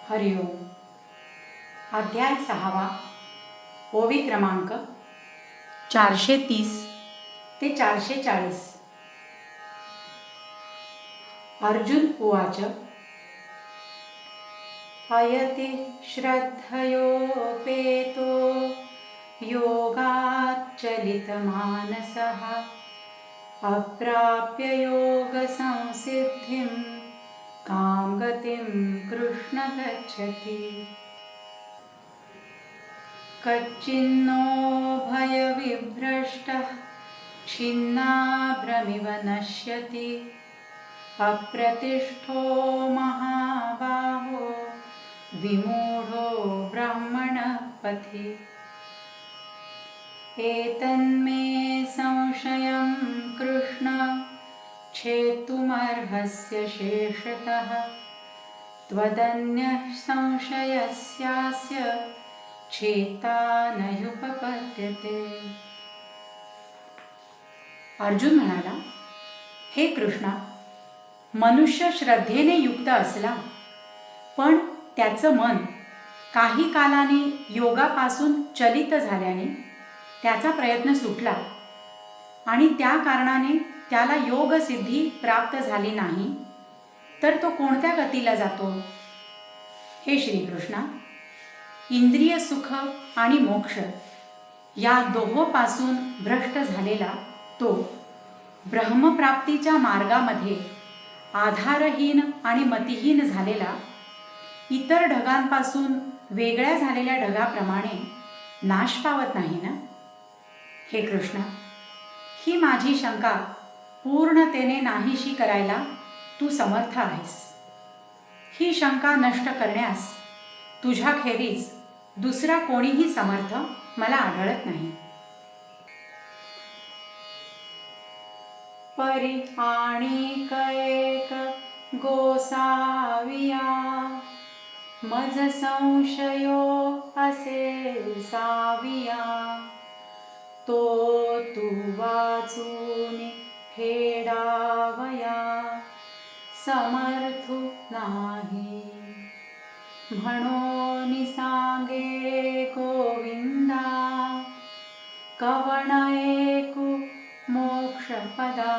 हरिओम. अध्याय 6. ओवी क्रमांक 430 ते 440. अर्जुन उवाच. अयति श्रद्धयोपेतो योगाच्चलितमानसः अप्राप्य योगसंसिद्धिं कां गतिं कृष्ण गच्छति. कच्चिन्नो भयविभ्रष्टः छिन्नाभ्रमिव नश्यति अप्रतिष्ठो महाबाहो विमूढो ब्रह्मणः पथि. एतन्मे संशयं कृष्ण छेतुमर्हस्य शेषतः त्वदन्यः संशयस्यास्य छेता नयुपपद्यते. अर्जुन म्हणाला, हे कृष्णा, मनुष्य श्रद्धेने युक्त असला पण त्याचं मन काही कालाने योगापासून चलित झाल्याने त्याचा प्रयत्न सुटला आणि त्या कारणाने त्याला योगसिद्धी प्राप्त झाली नाही, तर तो कोणत्या गतीला जातो? हे श्रीकृष्णा, इंद्रिय सुख आणि मोक्ष या दोहोपासून भ्रष्ट झालेला तो ब्रह्मप्राप्तीच्या मार्गामध्ये आधारहीन आणि मतिहीन झालेला इतर ढगांपासून वेगळ्या झालेल्या ढगाप्रमाणे नाश पावत नाही ना? हे कृष्णा, ही माझी शंका पूर्णतेने नाहीशी करायला तू समर्थ आहेस. ही शंका नष्ट करण्यास तुझ्याखेरीज दुसरा कोणीही समर्थ मला आढळत नाही. परिहाणिक एक गोसाविया मज संशयो असे साविया तो तू वाचून फेडावया समर्थू नाही. म्हणून सांगे गोविंदा कवण ऐकू मोक्षपदा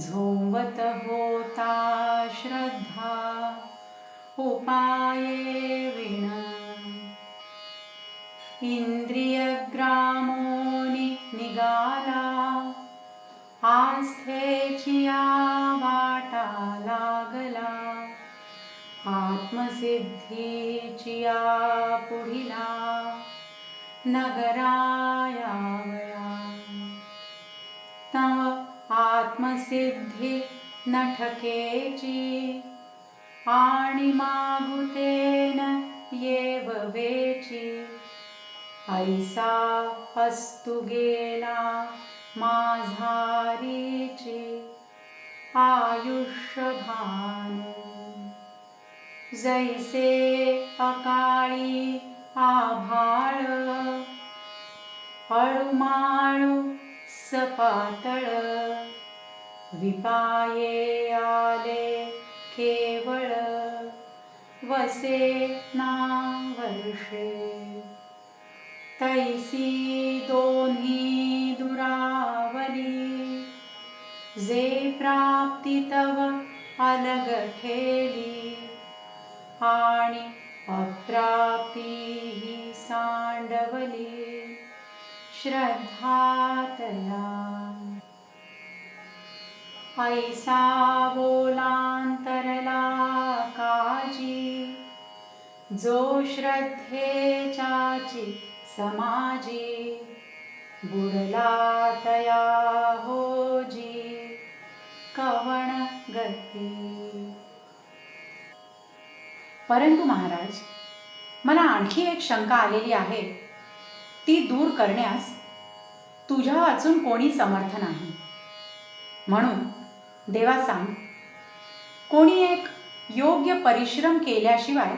झोंबत होता श्रद्धा उपाये विण. इंद्रियग्रामोनी निगाला आस्थेचिया वाटा लागला आत्मसिद्धीचिया पुढिला नगरायावया. तव आत्मसिद्धी नठकेची आणि मागुतेन येव वेची ऐसा हस्तु गेला माझारीची आयुष्यभानु. जैसे अकाळी आभाळ हळुमाळू सपातळ विपाये आले केवळ वसे ना वर्षे. तैसी दोन्ही दुरावली जे प्राप्ती तव अलग ठेली आणि अप्राप्ती सांडवली श्रद्धातया. ऐसा बोलांतरला काजी जो श्रद्धेच्याची समाजी बुडला तया होजी कवण गती. परंतु महाराज, मला आणखी एक शंका आलेली आहे. ती दूर करण्यास तुझ्या वाचून कोणी समर्थ नाही. म्हणून देवा सांग, कोणी एक योग्य परिश्रम केल्याशिवाय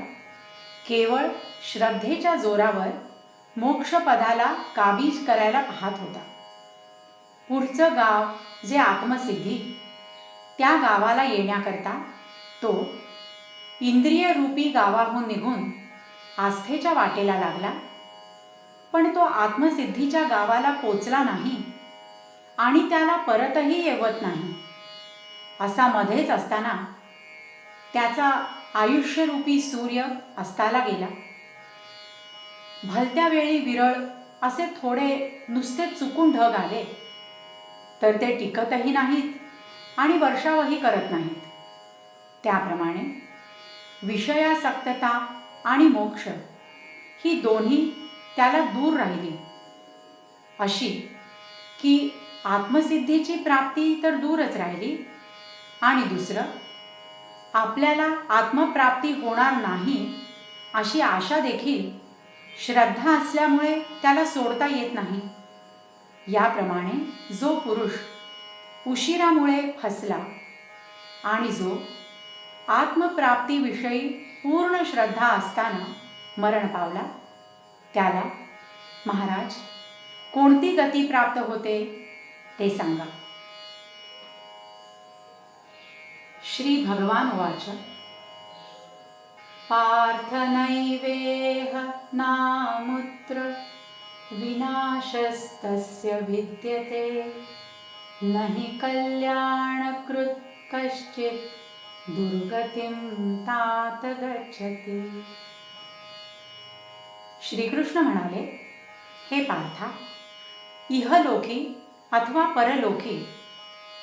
केवळ श्रद्धेच्या जोरावर मोक्षपदाला काबीज करायला पाहत होता. पुढचं गाव जे आत्मसिद्धी, त्या गावाला येण्याकरता तो इंद्रिय रूपी गावाहून निघून आस्थेच्या वाटेला लागला, पण तो आत्मसिद्धीच्या गावाला पोचला नाही आणि त्याला परतही येवत नाही. असा मध्येच असताना त्याचा आयुष्यरूपी सूर्य अस्ताला गेला. भलत्या वेळी विरळ असे थोडे नुसते चुकून ढग आले तर ते टिकतही नाहीत आणि वर्षावही करत नाहीत. त्याप्रमाणे विषयासक्तता आणि मोक्ष ही दोन्ही त्याला दूर राहिली, अशी की आत्मसिद्धीची प्राप्ती तर दूरच राहिली आणि दुसरं आपल्याला आत्मप्राप्ती होणार नाही अशी आशा देखील श्रद्धा असल्यामुळे त्याला सोडता येत नाही. याप्रमाणे जो पुरुष उशिरामुळे फसला आणि जो आत्मप्राप्तीविषयी पूर्ण श्रद्धा असताना मरण पावला, त्याला महाराज कोणती गती प्राप्त होते ते सांगा. श्री भगवान उवाच. पार्थ नैवेह नामुत्र विनाशस्तस्य विद्यते न हि कल्याणकृत् कश्चित् दुर्गतिं तात गच्छति. श्रीकृष्ण म्हणाले, हे पार्था, इहलोकी अथवा परलोकी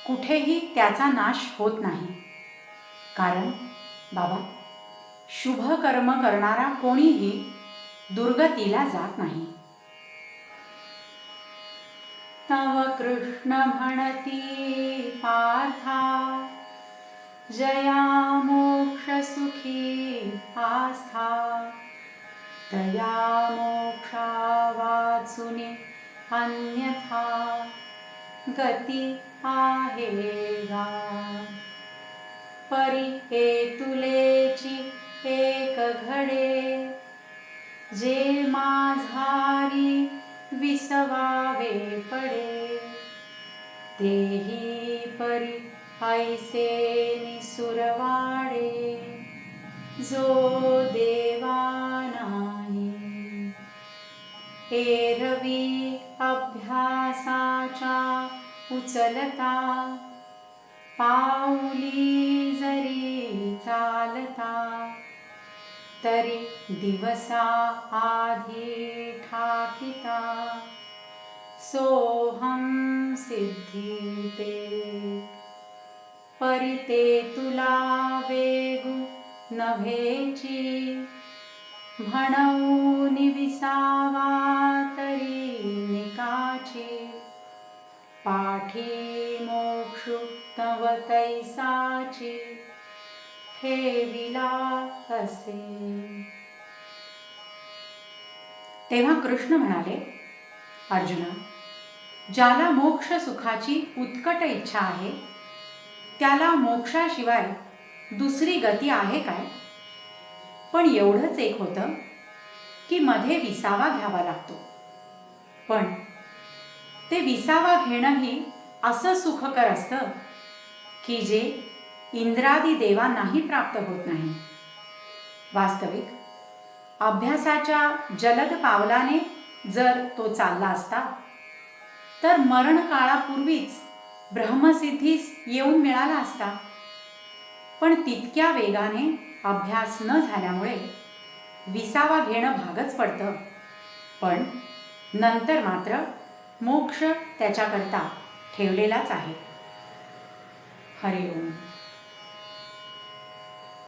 कुठेही त्याचा नाश होत नाही. कारण बाबा, शुभ कर्म करणारा कोणीही दुर्गतीला जात नाही. तव कृष्ण म्हणती पार्था, जया मोक्ष सुखी आस्था, तया मोक्षा वाचुनी अन्यथा गती आहे गा. परी हेतुलेची एक घडे, जे माझारी विसवावे पडे. तेही परी ऐसे निसुरवाडे, जो देवा नाही. एरवी अभ्यासाच्या उचलता, पाऊली जरी चालता, तरी दिवसा आधी ठाकिता. सोहम सिद्धी ते, परी ते तुला वेगू नभेची. म्हणून विसावा तरी निकाची. पाठी मोक्षु तव तैसाची, ठेविला असे. तेव्हा कृष्ण म्हणाले, अर्जुना, ज्याला मोक्ष सुखाची उत्कट इच्छा आहे त्याला मोक्षाशिवाय दुसरी गती आहे काय? पण एवढंच एक होतं की मध्ये विसावा घ्यावा लागतो. पण ते विसावा घेणंही असं सुखकर असतं की जे इंद्रादी देवांनाही प्राप्त होत नाही. वास्तविक अभ्यासाच्या जलद पावलाने जर तो चालला असता तर मरण काळापूर्वीच ब्रह्मसिद्धीस येऊन मिळाला असता. पण तितक्या वेगाने अभ्यास न झाल्यामुळे विसावा घेणं भागच पडतं. पण नंतर मात्र मोक्ष त्याच्याकरता ठेवलेलाच आहे. हरि ओम.